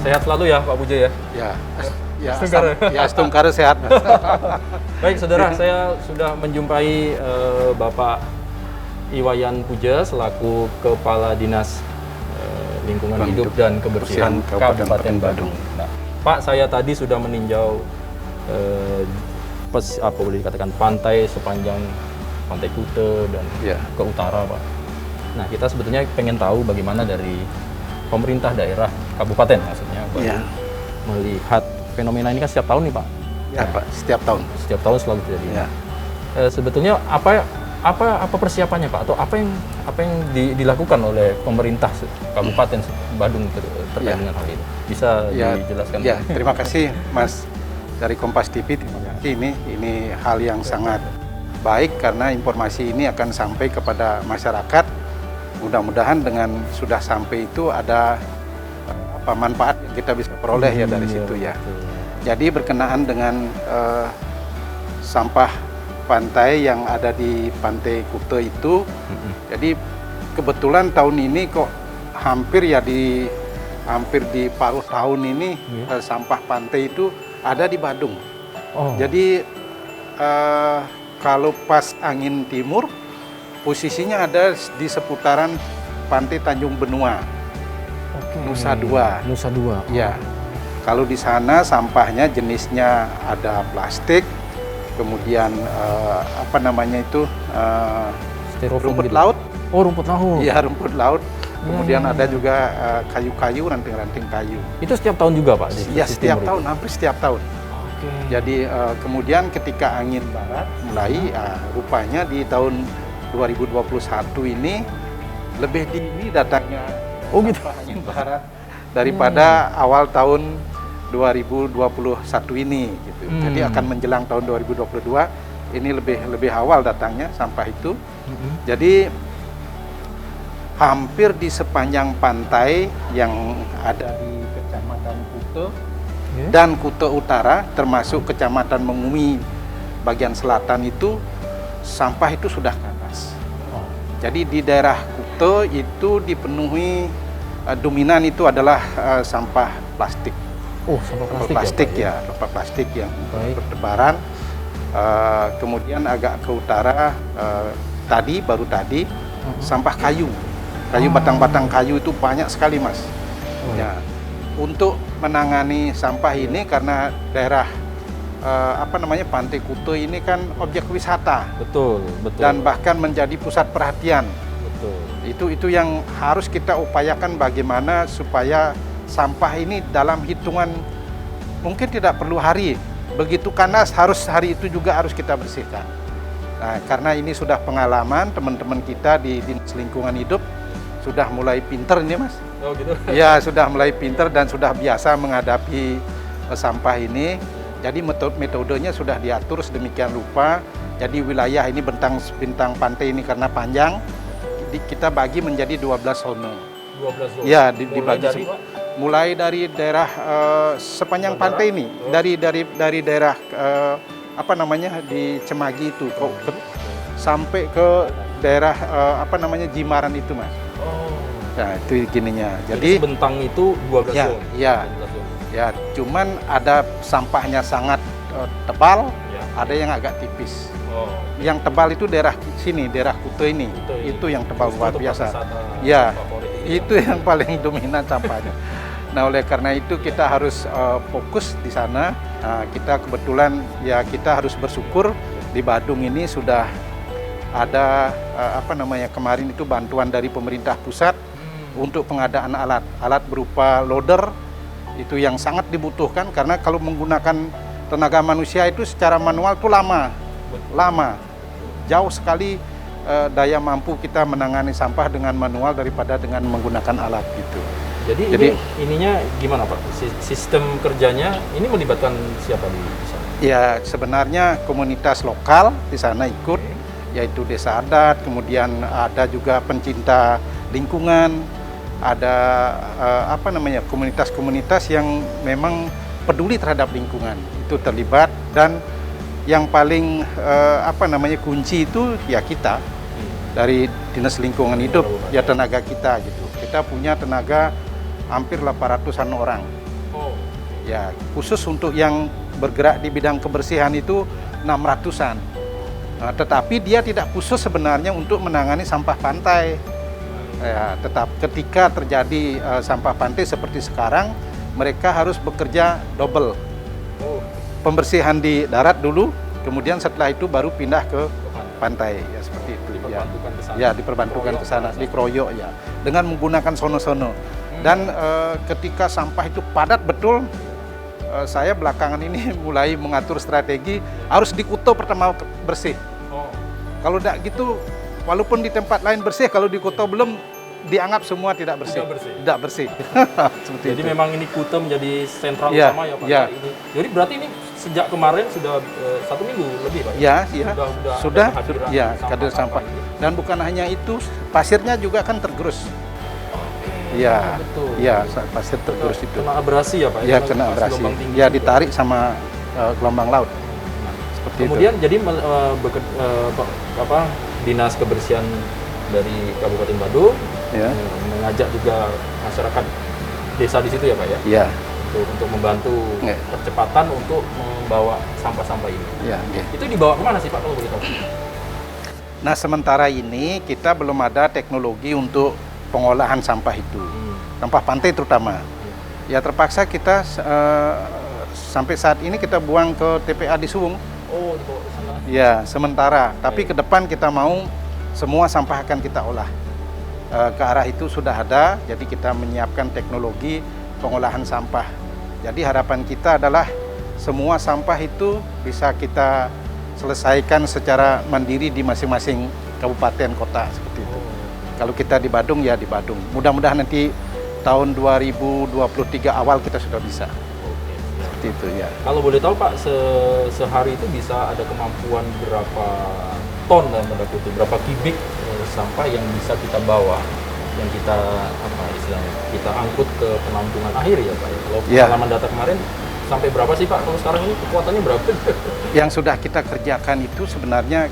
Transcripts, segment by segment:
Sehat selalu ya Pak Puja ya. Ya, Astungkara sehat. Baik saudara, saya sudah menjumpai Bapak Iwayan Puja selaku Kepala Dinas Lingkungan Hidup dan Kebersihan Kabupaten Badung. Nah, Pak, saya tadi sudah meninjau apa boleh dikatakan pantai sepanjang Pantai Kute dan ke utara, Pak. Nah, kita sebetulnya pengen tahu bagaimana dari pemerintah daerah kabupaten maksudnya melihat fenomena ini kan setiap tahun nih, Pak. Ya, Pak, setiap tahun. Setiap tahun selalu terjadi. Ya. Sebetulnya apa persiapannya, Pak, atau apa yang dilakukan oleh pemerintah Kabupaten Badung terkait dengan hal ini? Bisa dijelaskan? Ya, terima kasih Mas dari Kompas TV. Terima kasih, ini hal yang sangat baik karena informasi ini akan sampai kepada masyarakat. Mudah-mudahan dengan sudah sampai itu ada manfaat yang kita bisa peroleh ya dari situ ya. Jadi berkenaan dengan sampah pantai yang ada di Pantai Kute itu, jadi kebetulan tahun ini kok hampir di paruh tahun ini sampah pantai itu ada di Badung. Jadi kalau pas angin timur posisinya ada di seputaran Pantai Tanjung Benua, Nusa Dua. Ya, kalau di sana sampahnya jenisnya ada plastik, kemudian rumput laut. Oh, rumput laut. Iya, rumput laut. Kemudian ada juga kayu-kayu, ranting-ranting kayu. Itu setiap tahun juga, Pak? Iya, setiap tahun, hampir setiap tahun. Jadi kemudian ketika angin barat mulai, rupanya di tahun 2021 ini lebih dini datangnya angin barat daripada awal tahun 2021 ini gitu. Jadi akan menjelang tahun 2022 ini lebih awal datangnya sampah itu. Jadi hampir di sepanjang pantai yang ada di Kecamatan Kute dan Kute Utara, termasuk Kecamatan Mengumi bagian selatan itu sampah itu sudah ke atas. Jadi di daerah Kute itu dipenuhi dominan itu adalah sampah plastik. Sampah plastik ya, sampah plastik yang bertebaran. Kemudian agak ke utara baru tadi sampah kayu. Batang-batang kayu itu banyak sekali, Mas. Ya. Untuk menangani sampah ini karena daerah Pantai Kute ini kan objek wisata. Betul. Dan bahkan menjadi pusat perhatian. Betul. Itu yang harus kita upayakan bagaimana supaya sampah ini dalam hitungan mungkin tidak perlu hari. Begitu kanas hari itu juga harus kita bersihkan. Nah, karena ini sudah pengalaman teman-teman kita di Dinas Lingkungan Hidup sudah mulai pinter ini, Mas. Oh gitu. Ya, sudah mulai pinter dan sudah biasa menghadapi sampah ini. Jadi metodenya sudah diatur sedemikian rupa. Jadi wilayah ini bentang pantai ini karena panjang, kita bagi menjadi 12 zona. 12 zona. Ya, dibagi mulai dari daerah sepanjang pantai ini, dari daerah di Cemagi itu sampai ke daerah Jimaran itu, Mas. Nah, itu gininya. Jadi bentang itu 12 zona. Ya, cuman ada sampahnya sangat tebal, ada yang agak tipis. Yang tebal itu daerah sini, daerah Kute ini. Itu yang tebal luar biasa. Ya, itu yang paling dominan sampahnya. Nah, oleh karena itu kita harus fokus di sana. Nah, kita kebetulan kita harus bersyukur di Badung ini sudah ada kemarin itu bantuan dari pemerintah pusat untuk pengadaan alat berupa loader itu yang sangat dibutuhkan karena kalau menggunakan tenaga manusia itu secara manual itu lama. Jauh sekali daya mampu kita menangani sampah dengan manual daripada dengan menggunakan alat gitu. Jadi ininya gimana, Pak? Sistem kerjanya ini melibatkan siapa di sana? Ya, sebenarnya komunitas lokal di sana ikut, yaitu desa adat, kemudian ada juga pencinta lingkungan, ada komunitas-komunitas yang memang peduli terhadap lingkungan itu terlibat, dan yang paling kunci itu ya kita dari Dinas Lingkungan Hidup, ya tenaga kita gitu. Kita punya tenaga hampir 800-an orang Ya, khusus untuk yang bergerak di bidang kebersihan itu 600-an. Tetapi dia tidak khusus sebenarnya untuk menangani sampah pantai. Ya, tetap ketika terjadi sampah pantai seperti sekarang, mereka harus bekerja double. Pembersihan di darat dulu, kemudian setelah itu baru pindah ke pantai, ya seperti itu. Ya, diperbantukan ke sana, dikeroyok ya, dengan menggunakan sono-sono. Dan ketika sampah itu padat betul, saya belakangan ini mulai mengatur strategi harus dikuto pertama bersih. Kalau tidak gitu, walaupun di tempat lain bersih, kalau di kuto belum, dianggap semua tidak bersih. Tidak bersih. Jadi itu. Memang ini Kuta menjadi sentral ya, utama ya Pak. Ya. Ini. Jadi berarti ini sejak kemarin sudah 1 minggu lebih Pak? Ya, sudah ya, kader sampah. Dan bukan hanya itu, pasirnya juga kan tergerus. Ya, betul. Ya, pasir tergerus itu. Kena abrasi ya Pak? Ya, kena abrasi. Ya, ditarik sama gelombang laut. Seperti kemudian itu. Jadi Dinas Kebersihan dari Kabupaten Badung mengajak juga masyarakat desa di situ ya Pak ya? Ya. Untuk membantu percepatan untuk membawa sampah-sampah ini. Ya. Itu dibawa kemana sih Pak kalau boleh tahu? Nah, sementara ini kita belum ada teknologi untuk pengolahan sampah itu, sampah pantai terutama. Ya terpaksa kita sampai saat ini kita buang ke TPA di Suwung. Oh, dibawa ke sana. Ya, sementara. Tapi ke depan kita mau semua sampah akan kita olah. Ke arah itu sudah ada, jadi kita menyiapkan teknologi pengolahan sampah. Jadi harapan kita adalah semua sampah itu bisa kita selesaikan secara mandiri di masing-masing kabupaten kota seperti itu. Kalau kita di Badung ya di Badung. Mudah-mudahan nanti tahun 2023 awal kita sudah bisa. Seperti itu ya. Kalau boleh tahu Pak, sehari itu bisa ada kemampuan berapa ton dalam tanda kutip, berapa kubik sampah yang bisa kita bawa, yang kita istilahnya kita angkut ke penampungan akhir ya Pak. Kalau pengalaman data kemarin sampai berapa sih Pak? Kalau sekarang ini kekuatannya berapa? Yang sudah kita kerjakan itu sebenarnya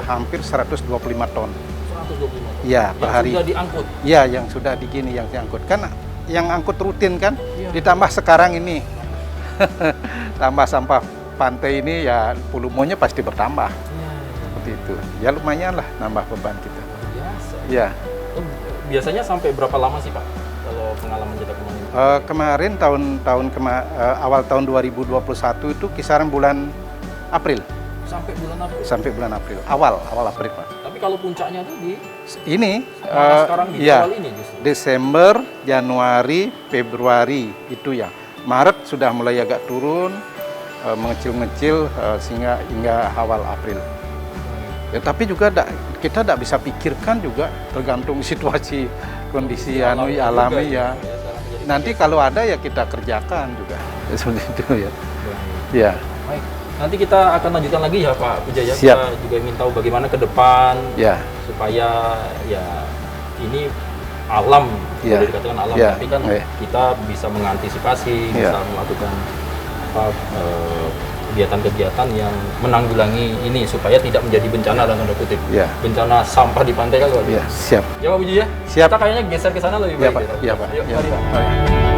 hampir 125 ton. 125 ton? Ya, per hari. Yang sudah diangkut? Ya, yang sudah digini, yang diangkut. Kan yang angkut rutin kan, ditambah sekarang ini. Tambah sampah pantai ini ya volumenya pasti bertambah. Seperti itu. Ya lumayan lah nambah beban kita. Biasa. Ya. Biasanya sampai berapa lama sih Pak kalau pengalaman kita kemarin? Kemarin awal tahun 2021 itu kisaran bulan April. Sampai bulan April? Sampai bulan April. Awal April Pak. Tapi kalau puncaknya tuh di ini sekarang di awal ini justru. Desember, Januari, Februari itu ya. Maret sudah mulai agak turun, mengecil-ngecil sehingga hingga awal April. Ya, tapi juga kita tidak bisa pikirkan juga tergantung situasi kondisi alami ya. Nanti kalau ada ya kita kerjakan juga. Seperti itu ya. Ya. Baik. Nanti kita akan lanjutkan lagi ya Pak Pujaya. Siap. Kita juga ingin tahu bagaimana ke depan supaya ya ini alam, boleh dikatakan alam, tapi kan kita bisa mengantisipasi, bisa melakukan kegiatan-kegiatan yang menanggulangi ini supaya tidak menjadi bencana dalam tanda kutip. Bencana sampah di pantai kan luar biasa. Siap. Ya Pak Pujaya. Siap. Kita kayaknya geser ke sana lebih baik. Iya Pak. Yuk, Ya, mari Pak. Pak.